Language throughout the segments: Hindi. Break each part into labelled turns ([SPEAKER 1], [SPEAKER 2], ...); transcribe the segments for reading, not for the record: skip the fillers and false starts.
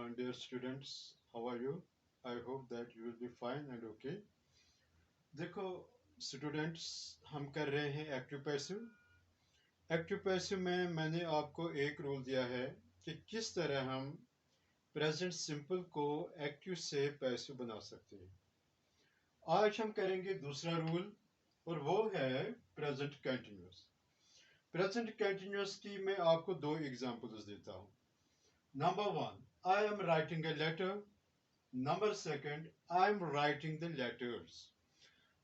[SPEAKER 1] Dear students, how are you? I hope that you will be fine and okay. देखो स्टूडेंट्स, हम कर रहे हैं एक्टिव पैसिव। एक्टिव पैसिव में मैंने आपको एक रूल दिया है कि किस तरह हम प्रेजेंट सिंपल को एक्टिव से पैसिव बना सकते हैं। आज हम करेंगे दूसरा रूल और वो है प्रेजेंट कंटिन्यूअस। प्रेजेंट कंटिन्यूअस की मैं आपको दो एग्जांपल्स देता हूँ। Number one, I am writing a letter. Number second, I am writing the letters.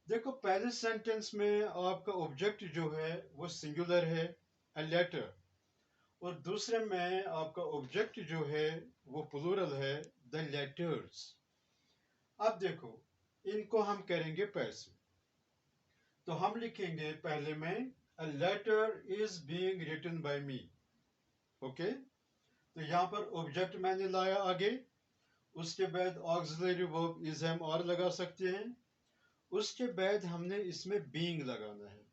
[SPEAKER 1] देखो पहले सेंटेंस में आपका ऑब्जेक्ट जो है वो सिंगुलर है, अ लेटर, और दूसरे में आपका ऑब्जेक्ट जो है वो प्लूरल है, द लेटर्स। अब देखो इनको हम करेंगे पैसिव। तो हम लिखेंगे पहले में a letter is being written by me. Okay, तो यहाँ पर ऑब्जेक्ट मैंने लाया आगे, उसके बाद ऑक्सिलरी वर्ब इज हम और लगा सकते हैं, उसके बाद हमने इसमें बीइंग लगाना है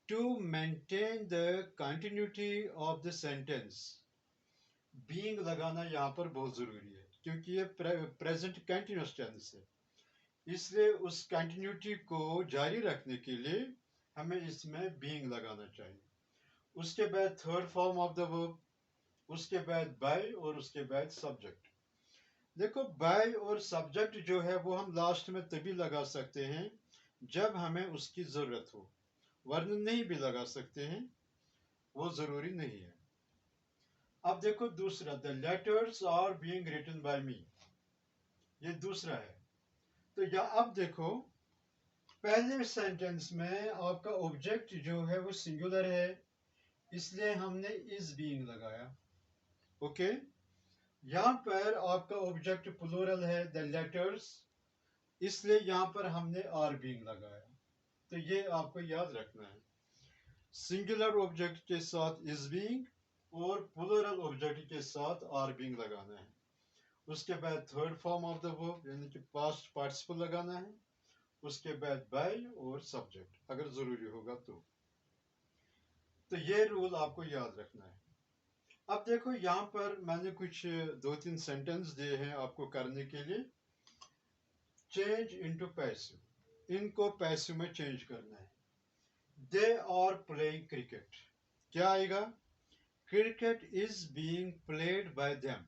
[SPEAKER 1] to maintain the continuity of the sentence. Being लगाना यहाँ पर बहुत जरूरी है क्योंकि ये प्रेजेंट कंटिन्यूअस टेंस है, इसलिए उस कंटिन्यूटी को जारी रखने के लिए हमें इसमें बीइंग लगाना चाहिए। उसके बाद third form of the verb, उसके बाद बाय और उसके बाद सब्जेक्ट। देखो बाय और सब्जेक्ट जो है वो हम लास्ट में तभी लगा सकते हैं जब हमें उसकी जरूरत हो, वरना नहीं भी लगा सकते हैं, वो जरूरी नहीं है। अब देखो दूसरा, the letters are being written by me, ये दूसरा है। तो या अब देखो पहले सेंटेंस में आपका ऑब्जेक्ट जो है वो सिंगुलर है, इसलिए हमने इज बीइंग लगाया। ओके, यहाँ पर आपका ऑब्जेक्ट प्लूरल है, द लेटर्स, इसलिए यहाँ पर हमने आर बीइंग लगाया। तो ये आपको याद रखना है, सिंगुलर ऑब्जेक्ट के साथ इज बीइंग और प्लूरल ऑब्जेक्ट के साथ आर बीइंग लगाना है। उसके बाद third form of the verb यानी कि पास्ट पार्टिसिपल लगाना है, उसके बाद बाय और सब्जेक्ट अगर जरूरी होगा तो ये रूल आपको याद रखना है। अब देखो यहाँ पर मैंने कुछ दो तीन सेंटेंस दिए हैं आपको करने के लिए। चेंज इनटू पैसिव, इनको पैसिव में चेंज करना है। दे आर प्लेइंग क्रिकेट, क्या आएगा? Cricket is being played by them,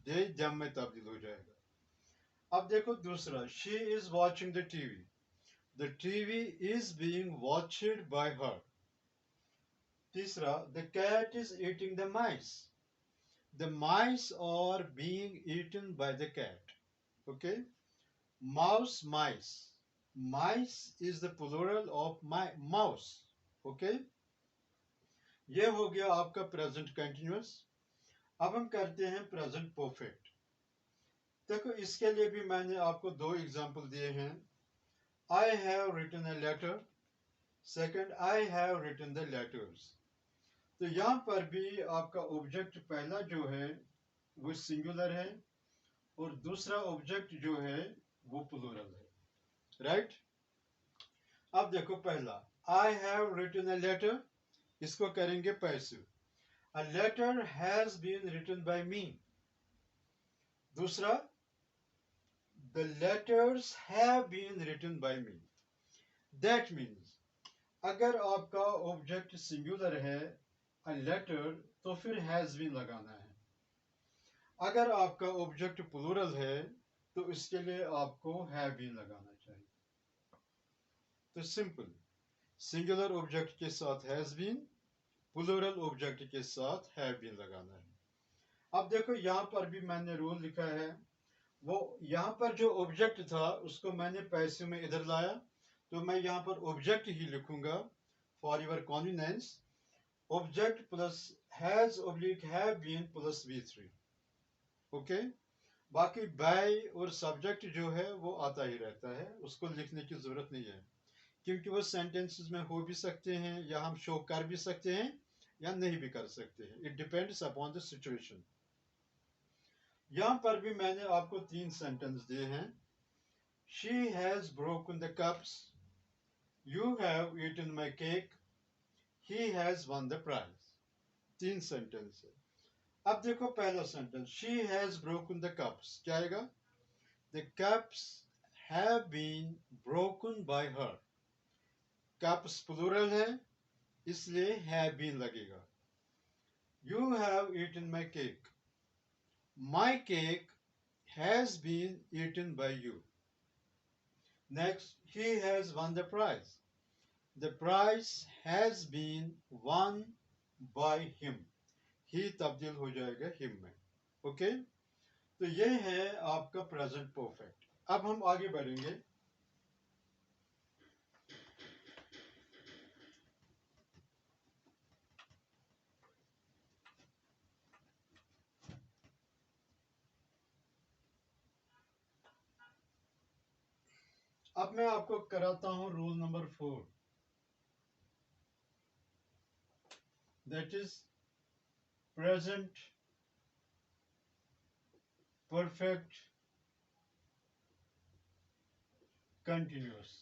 [SPEAKER 1] they them में तब्दील हो जाएगा। अब देखो दूसरा, she is watching the TV, the TV is being watched by her. तीसरा, the cat is eating the mice, the mice are being eaten by the cat. Okay, mouse mice, mice is the plural of mouse. Okay, ये हो गया आपका प्रेजेंट कंटिन्यूअस। अब हम करते हैं प्रेजेंट परफेक्ट। देखो इसके लिए भी मैंने आपको दो एग्जांपल दिए हैं। I have written a letter, second I have written the letters. तो यहाँ पर भी आपका ऑब्जेक्ट पहला जो है वो सिंगुलर है और दूसरा ऑब्जेक्ट जो है वो प्लूरल है, राइट? अब देखो पहला, I have written a letter, इसको करेंगे passive. A letter has been written by me. दूसरा, the letters have been written by me. That means अगर आपका ऑब्जेक्ट सिंगुलर है अ लेटर, तो फिर हैज बीन लगाना है। अगर आपका ऑब्जेक्ट प्लूरल है तो इसके लिए आपको हैव बीन लगाना चाहिए। तो सिंपल, सिंगुलर ऑब्जेक्ट के साथ हैज बीन, प्लूरल ऑब्जेक्ट के साथ हैव बीन लगाना है। अब देखो यहाँ पर भी मैंने रूल लिखा है, वो यहाँ पर जो ऑब्जेक्ट था उसको मैंने पैसिव में इधर लाया, तो मैं यहाँ पर ऑब्जेक्ट ही लिखूंगा for your convenience. Object plus has oblique have been plus V3। Okay, बाकी बाय और सब्जेक्ट जो है वो आता ही रहता है, उसको लिखने की जरूरत नहीं है क्योंकि वो सेंटेंसेस में हो भी सकते हैं या हम शो कर भी सकते हैं या नहीं भी कर सकते हैं, it depends upon the situation. यहाँ पर भी मैंने आपको तीन सेंटेंस दिए हैं। She has broken the cups, you have eaten my cake, he has won the prize. तीन सेंटेंस है। अब देखो पहला sentence, she has broken the cups, क्या आएगा? The cups have been broken by her. Cups plural है, इसलिए हैव बीन लगेगा। You have eaten my cake, my cake has been eaten by you. Next, he has won the prize, the prize has been won by him। ही तब्दील हो जाएगा him में। ओके, तो ये है आपका प्रेजेंट परफेक्ट। अब हम आगे बढ़ेंगे। अब मैं आपको कराता हूं rule number 4, that is present perfect continuous.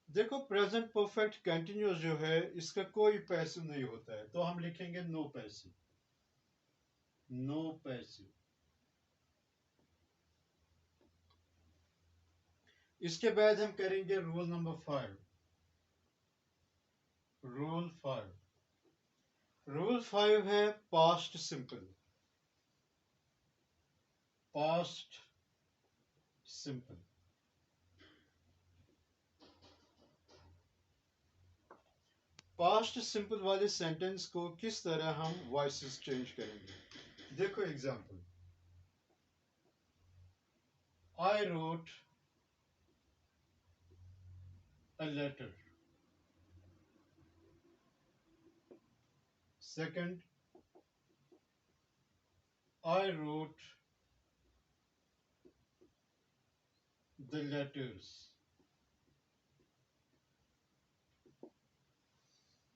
[SPEAKER 1] देखो प्रेजेंट परफेक्ट कंटिन्यूअस जो है, इसका कोई पैसिव नहीं होता है, तो हम लिखेंगे नो पैसिव, नो पैसिव। इसके बाद हम करेंगे रूल नंबर 5, रूल 5। रूल 5 है past simple, past simple. Past simple वाले सेंटेंस को किस तरह हम वॉइसेस चेंज करेंगे? देखो example, I wrote a letter. Second, I wrote the letters.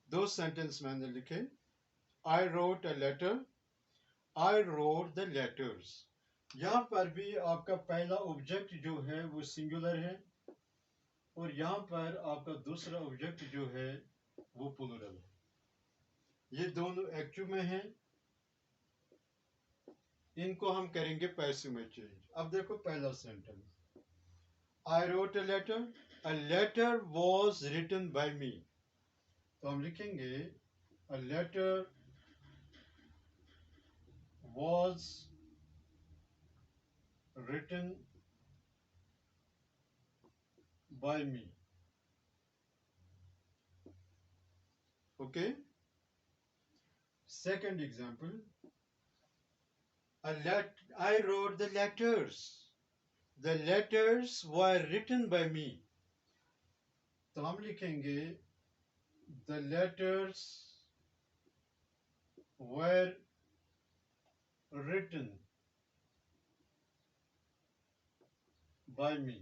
[SPEAKER 1] दो सेंटेंस मैंने लिखे, I wrote a letter, I wrote the letters. यहां पर भी आपका पहला ऑब्जेक्ट जो है वो सिंगुलर है, और यहां पर आपका दूसरा ऑब्जेक्ट जो है वो प्लूरल है। ये दोनों एक्टिव में हैं, इनको हम करेंगे पैसिव में चेंज। अब देखो पहला sentence, I wrote a letter was written by me. तो हम लिखेंगे a letter was written by me. Okay, second example, I wrote the letters, the letters were written by me। तो हम लिखेंगे the letters were written by me।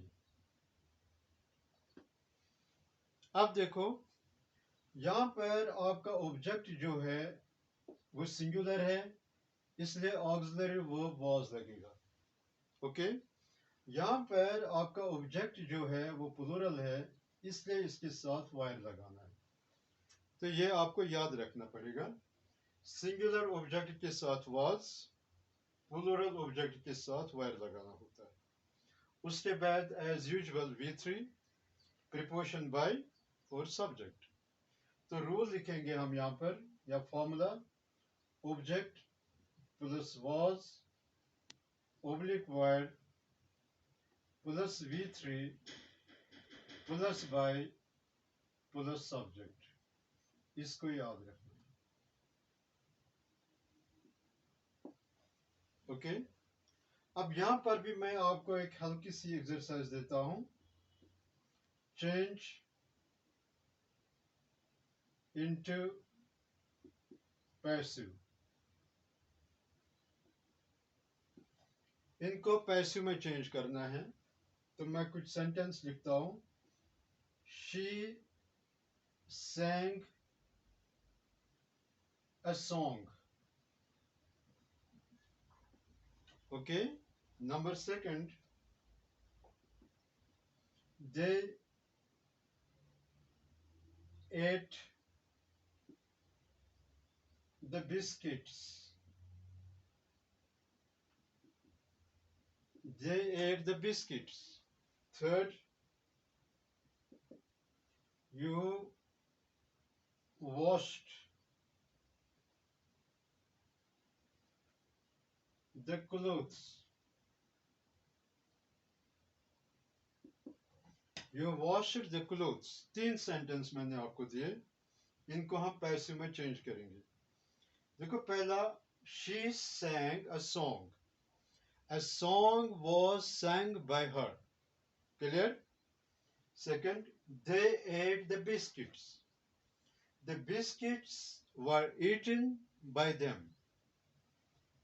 [SPEAKER 1] अब देखो यहां पर आपका ऑब्जेक्ट जो है वो सिंगुलर है, इसलिए ऑक्सिलरी वर्ब वाज लगेगा। ओके, यहां पर आपका ऑब्जेक्ट जो है वो प्लूरल है, इसलिए इसके साथ वायर लगाना है। तो ये आपको याद रखना पड़ेगा, सिंगुलर ऑब्जेक्ट के साथ वाज, प्लूरल ऑब्जेक्ट के साथ वायर लगाना होता है। उसके बाद as usual V3, preposition by और सब्जेक्ट। तो रूल लिखेंगे हम यहाँ पर, या formula, object plus was oblique were plus V3 plus by plus subject. इसको याद रखना। ओके, अब यहां पर भी मैं आपको एक हल्की सी एक्सरसाइज देता हूं, चेंज इनटू पैसिव। इनको पैसिव में चेंज करना है, तो मैं कुछ सेंटेंस लिखता हूं। She sang a song। Okay, number second, they ate the biscuits. They ate the biscuits. Third, you washed the clothes. You washed the clothes. 3 sentence मैंने आपको दिए, इनको हम पैसिव में चेंज करेंगे. देखो पहला, she sang a song. A song was sang by her. Clear? Second, they ate the biscuits. The biscuits were eaten by them.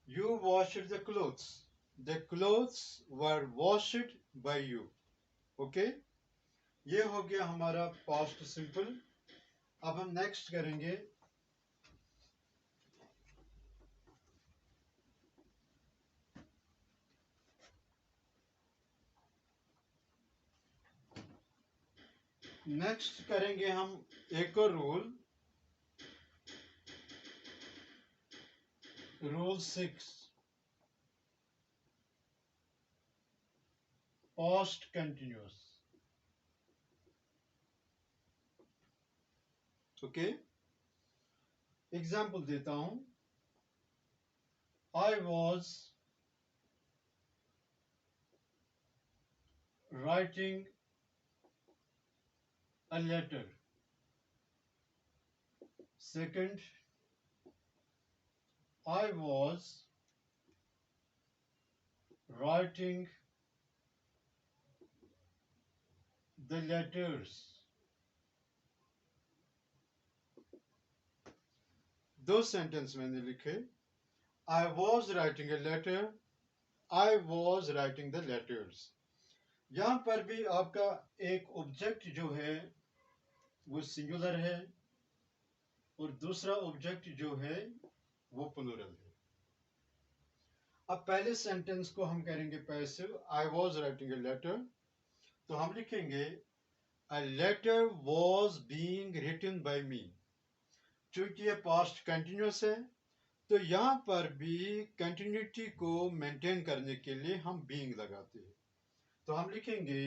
[SPEAKER 1] You washed the clothes. The clothes were washed by you. Okay? ये हो गया हमारा पास्ट सिंपल. अब हम नेक्स्ट करेंगे हम एक और rule 6, past continuous. Okay, example देता हूं. I was writing a letter. Second, I was writing the letters. दो सेंटेंस मैंने लिखे. I was writing a letter. I was writing the letters. यहां पर भी आपका एक ऑब्जेक्ट जो है वो सिंगुलर है और दूसरा ऑब्जेक्ट जो है वो प्लूरल है. अब पहले सेंटेंस को हम करेंगे passive. I was writing a letter. तो हम लिखेंगे A letter was being written by me. चूंकि ये पास्ट कंटिन्यूअस है तो यहां पर भी कंटिन्यूटी को मेंटेन करने के लिए हम बीइंग लगाते हैं. तो हम लिखेंगे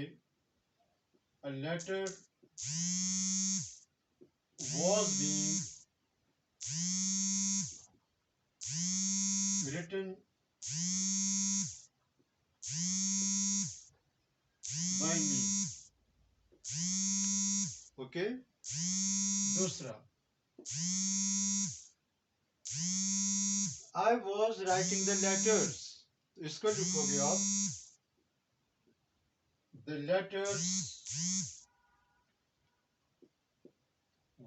[SPEAKER 1] A letter was being written by me. Okay. दूसरा, I was writing the letters. इसको लिखोगे आप The letters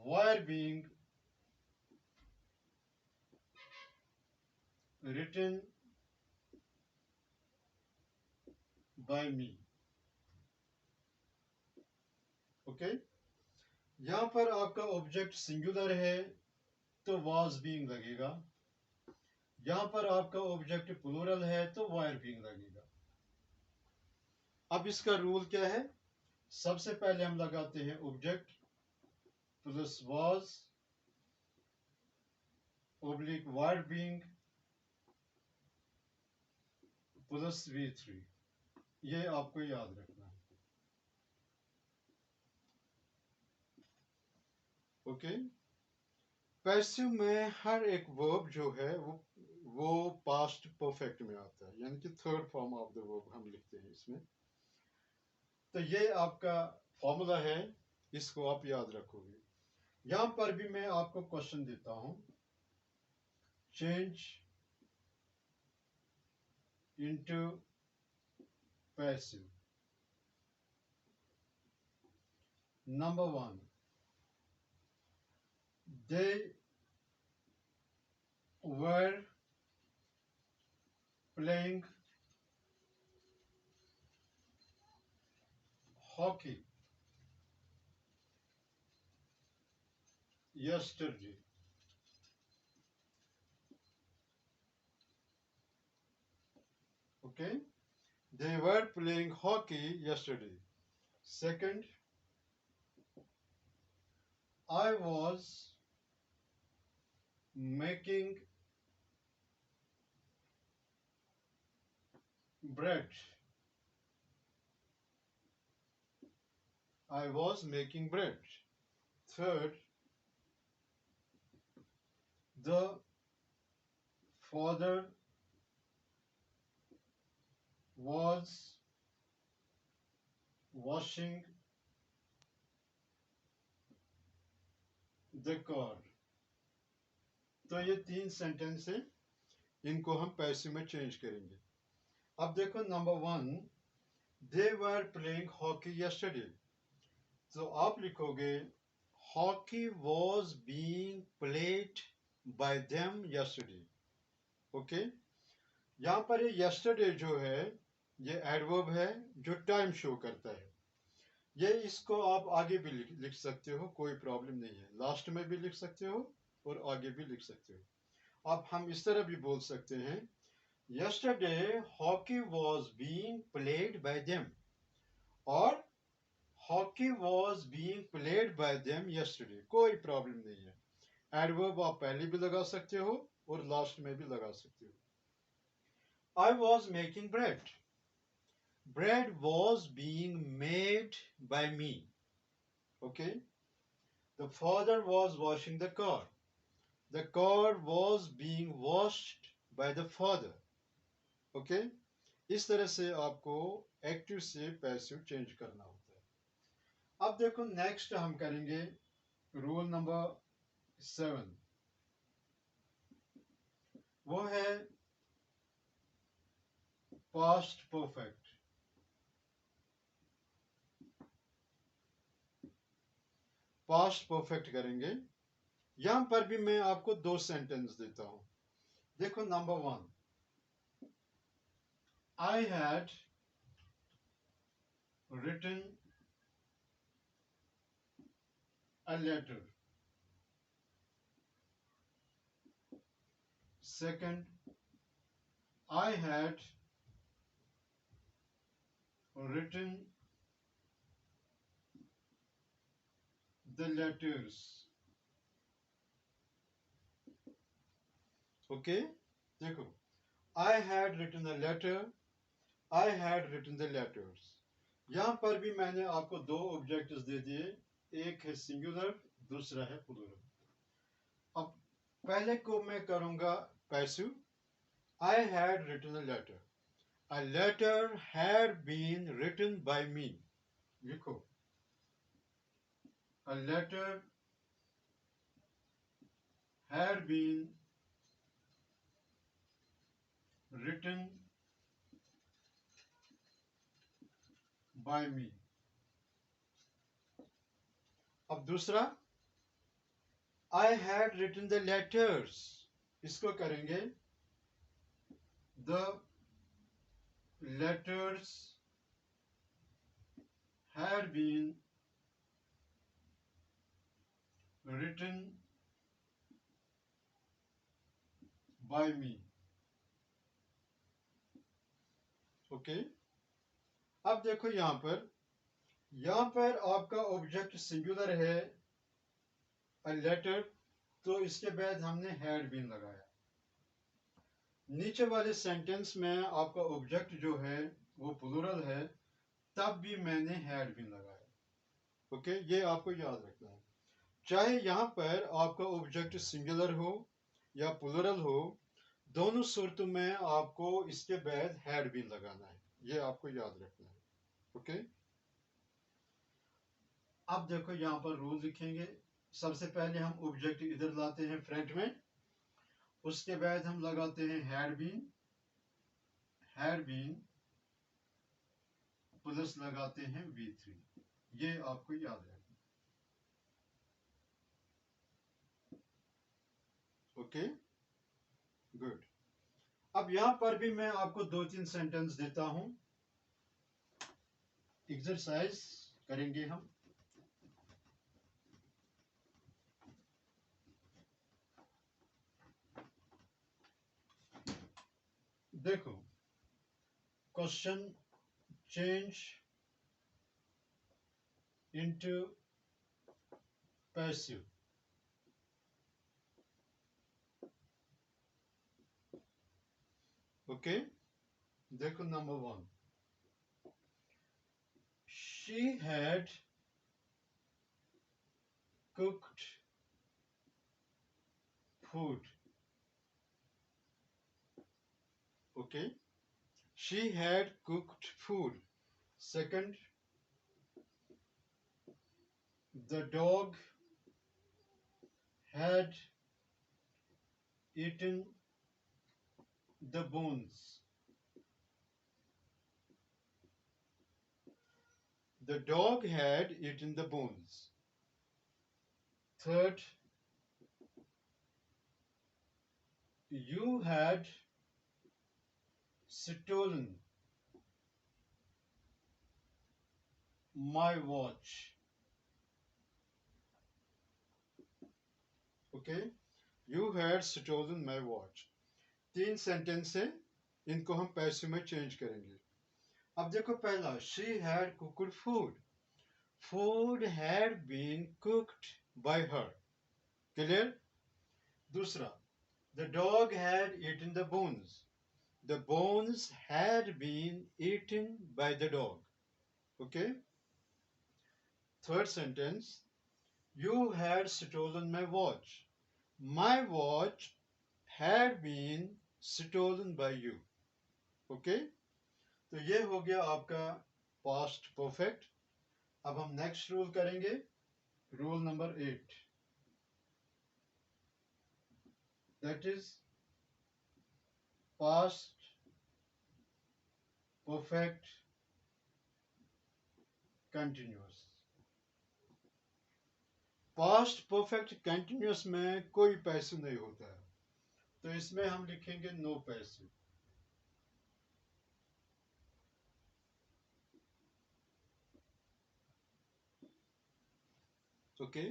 [SPEAKER 1] were being written by me. Okay. यहां पर आपका ऑब्जेक्ट सिंगुलर है तो was being लगेगा. यहां पर आपका ऑब्जेक्ट प्लूरल है तो were being लगेगा. अब इसका रूल क्या है? सबसे पहले हम लगाते हैं object plus was oblique were being plus V3. ये आपको याद रखना है. ओके. पैसिव में हर एक वर्ब जो है वो पास्ट परफेक्ट में आता है, यानी कि third form of the verb हम लिखते हैं इसमें. तो ये आपका फॉर्मूला है, इसको आप याद रखोगे. यहां पर भी मैं आपको क्वेश्चन देता हूं. Change into passive. Number 1, they were playing hockey yesterday. Okay, they were playing hockey yesterday. Second, I was making bread. I was making bread. Third, the father was washing the car. तो ये तीन सेंटेंस है, इनको हम पैसिव में चेंज करेंगे. अब देखो number 1, they were playing hockey yesterday. तो आप लिखोगे hockey was being played by them yesterday. Okay, यहाँ पर ये यस्टरडे जो है ये एडवर्ब है जो टाइम शो करता है. ये इसको आप आगे भी लिख सकते हो, कोई प्रॉब्लम नहीं है. लास्ट में भी लिख सकते हो और आगे भी लिख सकते हो. अब हम इस तरह भी बोल सकते हैं yesterday hockey was being played by them और hockey was being played by them yesterday. कोई प्रॉब्लम नहीं है. एडवर्ब आप पहले भी लगा सकते हो और लास्ट में भी लगा सकते हो. I was making bread. Bread was being made by me. Okay. The father was washing the car. The car was being washed by the father. Okay, इस तरह से आपको एक्टिव से पैसिव चेंज करना होता है. अब देखो नेक्स्ट हम करेंगे रूल नंबर 7. वो है पास्ट परफेक्ट. पास्ट परफेक्ट करेंगे. यहां पर भी मैं आपको 2 सेंटेंस देता हूं. देखो number 1, I had written a letter. Second, I had written the letters. Okay, देखो I had written a letter, I had written the letters. यहां पर भी मैंने आपको 2 ऑब्जेक्ट्स दे दिए, एक है सिंगुलर, दूसरा है प्लूरल. अब पहले को मैं करूंगा passive. I had written a letter. A letter had been written by me. लिखो a letter had been written by me. अब दूसरा I had written the letters. इसको करेंगे the letters had been written by me. Okay, अब देखो यहां पर आपका ऑब्जेक्ट सिंगुलर है a letter, तो इसके बाद हमने had been लगाया. नीचे वाले सेंटेंस में आपका ऑब्जेक्ट जो है वो प्लूरल है, तब भी मैंने had been लगाया. ओके, ये आपको याद रखना है. चाहे यहां पर आपका ऑब्जेक्ट सिंगुलर हो या प्लूरल हो, दोनों सूरतों में आपको इसके बाद had been लगाना है. ये आपको याद रखना है. ओके, अब देखो यहां पर रूल लिखेंगे. सबसे पहले हम ऑब्जेक्ट इधर लाते हैं फ्रंट में, उसके बाद हम लगाते हैं had been प्लस लगाते हैं V3. ये आपको याद रखना. Okay, good. अब यहां पर भी मैं आपको 2-3 सेंटेंस देता हूं. एक्सरसाइज करेंगे हम. देखो question change into passive. Okay, देखो number 1, she had cooked food. Okay, she had cooked food. Second, the dog had eaten the bones. The dog had eaten the bones. Third, you had stolen my watch. Okay, you had stolen my watch. 3 sentence है, इनको हम पैसे में चेंज करेंगे. अब देखो पहला, she had cooked food. Food had been cooked by her. Clear? दूसरा, the dog had eaten the bones. The bones had been eaten by the dog. Okay? Third sentence, you had stolen my watch. My watch had been stolen by you. Okay? तो ये हो गया आपका past perfect. अब हम next rule करेंगे, rule number 8. That is past perfect continuous. Past perfect continuous में कोई पैसे नहीं होता है, तो इसमें हम लिखेंगे नो पैसे. ओके,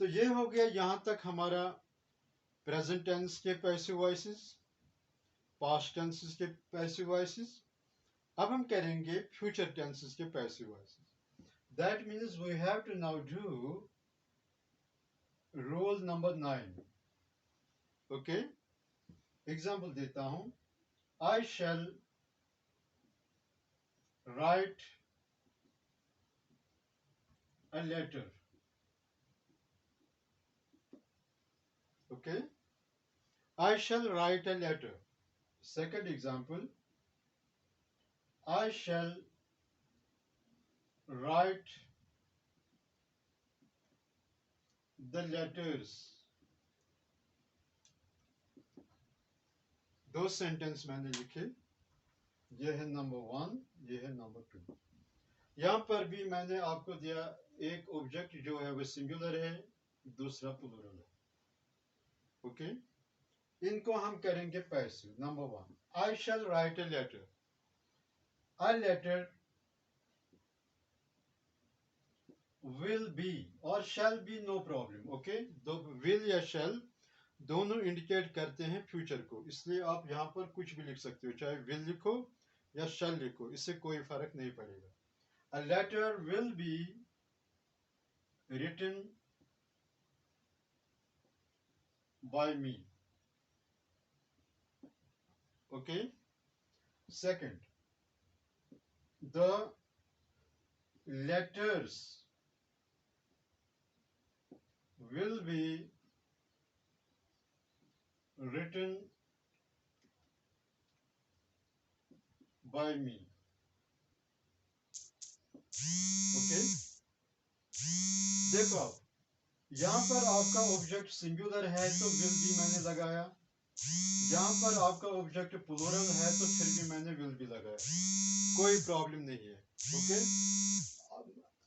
[SPEAKER 1] तो ये हो गया यहां तक हमारा प्रेजेंट टेंस के पैसिव वॉइसेस, पास्ट टेंसेस के पैसिव वॉइसेस. अब हम करेंगे फ्यूचर टेंसेस के passive voices. That means we have to now do rule number 9. Okay, example देता हूं. I shall write a letter. Okay, I shall write a letter. Second example, I shall write the letters. दो सेंटेंस मैंने लिखे, ये है नंबर 1, ये है नंबर 2. यहाँ पर भी मैंने आपको दिया एक ऑब्जेक्ट जो है वो सिंगुलर है, दूसरा प्लूरल है. ओके, इनको हम करेंगे passive. Number 1, I shall write a letter. A letter will be और shall be no problem. Okay, तो will या shall दोनों इंडिकेट करते हैं फ्यूचर को, इसलिए आप यहाँ पर कुछ भी लिख सकते हो, चाहे will लिखो या shall लिखो, इससे कोई फर्क नहीं पड़ेगा. A letter will be written by me. Okay. Second, the letters will be written by me. Okay. देखो आप यहाँ पर आपका ऑब्जेक्ट सिंगुलर है तो विल भी मैंने लगाया, यहाँ पर आपका ऑब्जेक्ट प्लूरल है तो फिर भी मैंने विल भी लगाया, कोई प्रॉब्लम नहीं है. ओके,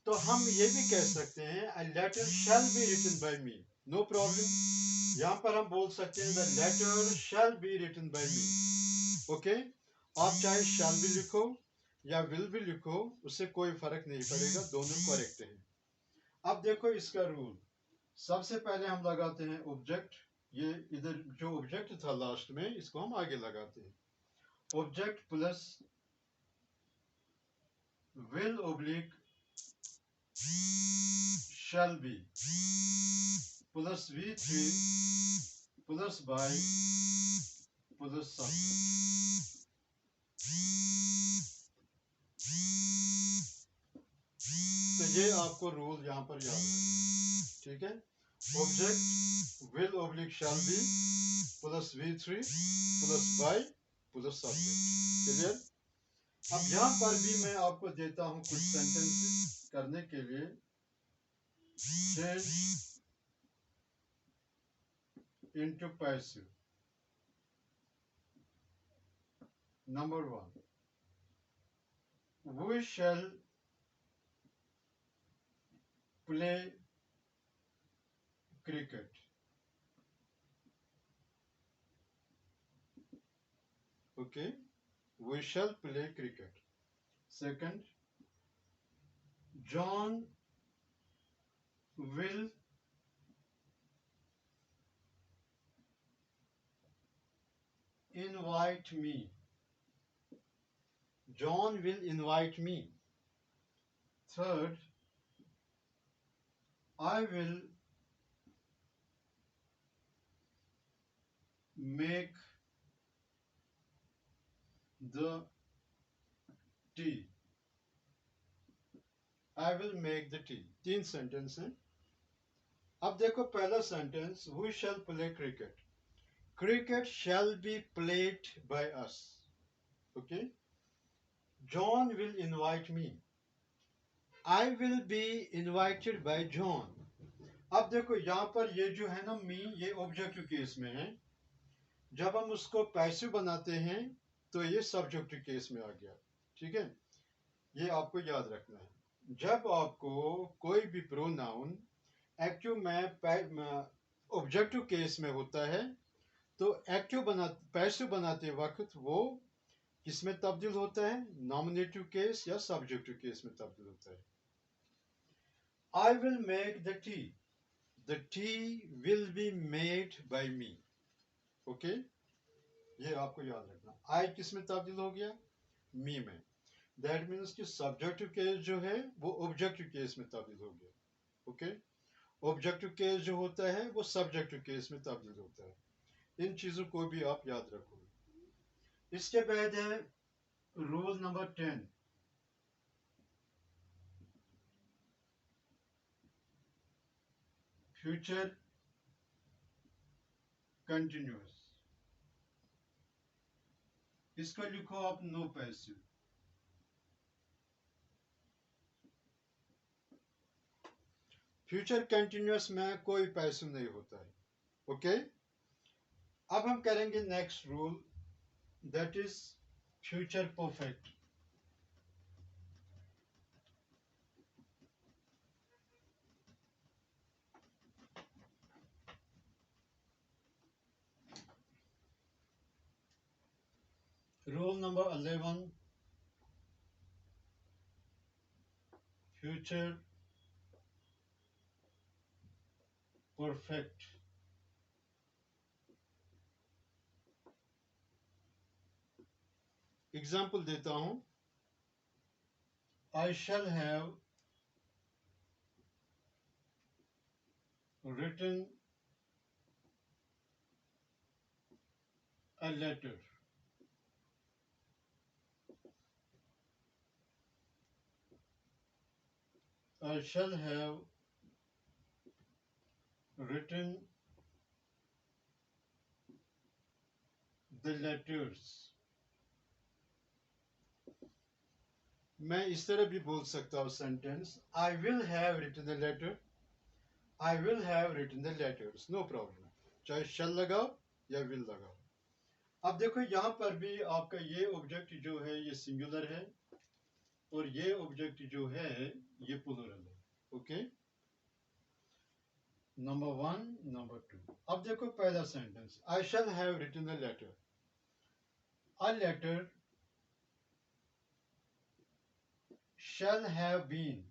[SPEAKER 1] तो हम ये भी कह सकते हैं a letter shall be written by me. No problem. यहाँ पर हम बोल सकते हैं the letter shall be written by me. Okay, आप चाहे shall भी लिखो या will भी लिखो, उससे कोई फर्क नहीं पड़ेगा, दोनों करेक्ट हैं. अब देखो इसका रूल. सबसे पहले हम लगाते हैं ऑब्जेक्ट. ये इधर जो ऑब्जेक्ट था लास्ट में, इसको हम आगे लगाते हैं. Object plus will oblique shall be plus V3 plus by plus subject. तो ये आपको रूल यहाँ पर याद रखना, ठीक है। Object will oblique shall be plus V3 plus by plus subject. Clear. अब यहाँ पर भी मैं आपको देता हूँ कुछ सेंटेंसेस करने के लिए। Change into passive. Number 1, we shall play cricket. Okay, we shall play cricket. Second, John will invite me. John will invite me. Third, I will make the tea. I will make the tea. 3 sentence हैं। अब देखो पहला sentence, we shall play cricket. Cricket shall be played by us. Okay. John will invite me. I will be invited by John. अब देखो यहाँ पर ये जो है ना मी, ये ऑब्जेक्टिव केस में है। जब हम उसको पैसिव बनाते हैं तो ये सब्जेक्टिव केस में आ गया, ठीक है। ये आपको याद रखना है। जब आपको कोई भी प्रोनाउन एक्टिव में ऑब्जेक्टिव केस में होता है तो पैसिव बनाते वक्त वो किसमें तब्दील होता है, नॉमिनेटिव केस या सब्जेक्टिव केस में तब्दील होता है। I will make the tea. The tea will be made by me. Okay? ये आपको याद रखना। I किस में तब्दील हो गया, मी में। दैट मीन्स कि सब्जेक्टिव केस जो है वो ऑब्जेक्टिव केस में तब्दील हो गया। ओके, ऑब्जेक्टिव केस जो होता है वो सब्जेक्टिव केस में तब्दील होता है। इन चीजों को भी आप याद रखोगे। इसके बाद है रूल नंबर 10, फ्यूचर कंटिन्यूअस। इसको लिखो आप नो पैसिव। फ्यूचर कंटिन्यूअस में कोई पैसिव नहीं होता है। ओके, अब हम करेंगे next rule, that is future perfect. Rule number 11, future perfect. Example देता हूं, I shall have written a letter. I shall have written the letters. मैं इस तरह भी बोल सकता हूँ sentence, I will have written the letter. I will have written the letters. No problem. चाहे shall लगाओ या will लगाओ। अब देखो यहाँ पर भी आपका ये ऑब्जेक्ट जो है ये सिंगुलर है और ये ऑब्जेक्ट जो है ये प्लूरल है। Okay, number 1, number 2। अब देखो पहला sentence, I shall have written a letter. A letter shall have been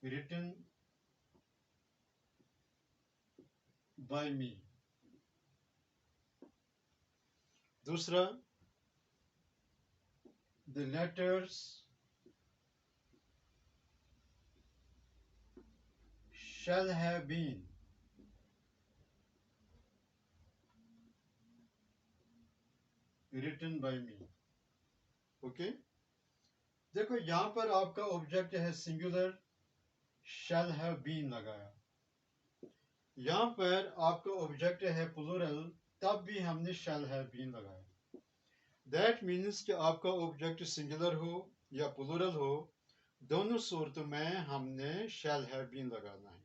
[SPEAKER 1] written by me. दूसरा, the letters shall have been written by me. Okay, देखो यहां पर आपका ऑब्जेक्ट है सिंगुलर, shall have been लगाया। यहां पर आपका ऑब्जेक्ट है प्लूरल, तब भी हमने shall have been लगाया। दैट मीन्स कि आपका ऑब्जेक्ट सिंगुलर हो या प्लूरल हो, दोनों सूरतों में हमने shall have been लगाना है।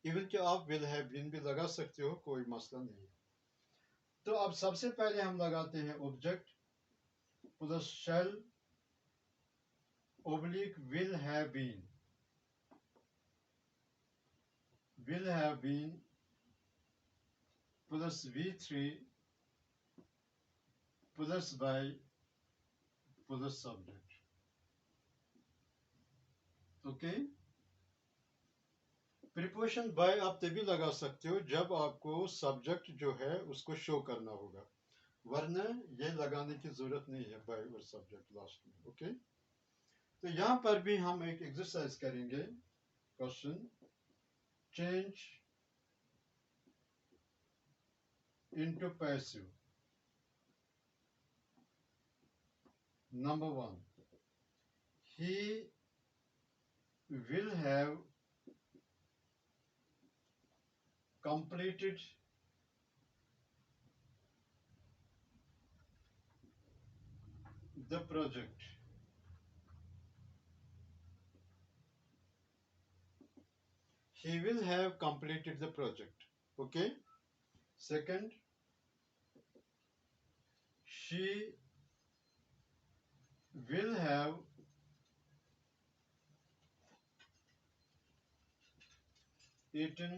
[SPEAKER 1] इवन कि आप will have been भी लगा सकते हो, कोई मसला नहीं है। तो अब सबसे पहले हम लगाते हैं object plus shall oblique will have been plus V3 plus by plus subject। Okay, preposition by आप तभी लगा सकते हो जब आपको सब्जेक्ट जो है उसको शो करना होगा, वरना ये लगाने की जरूरत नहीं है बाय और सब्जेक्ट लास्ट में। ओके, तो यहां पर भी हम एक एक्सरसाइज करेंगे। Question, change into passive। Number 1, he will have completed the project। He will have completed the project। Okay, second, she will have eaten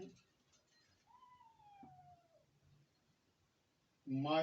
[SPEAKER 1] my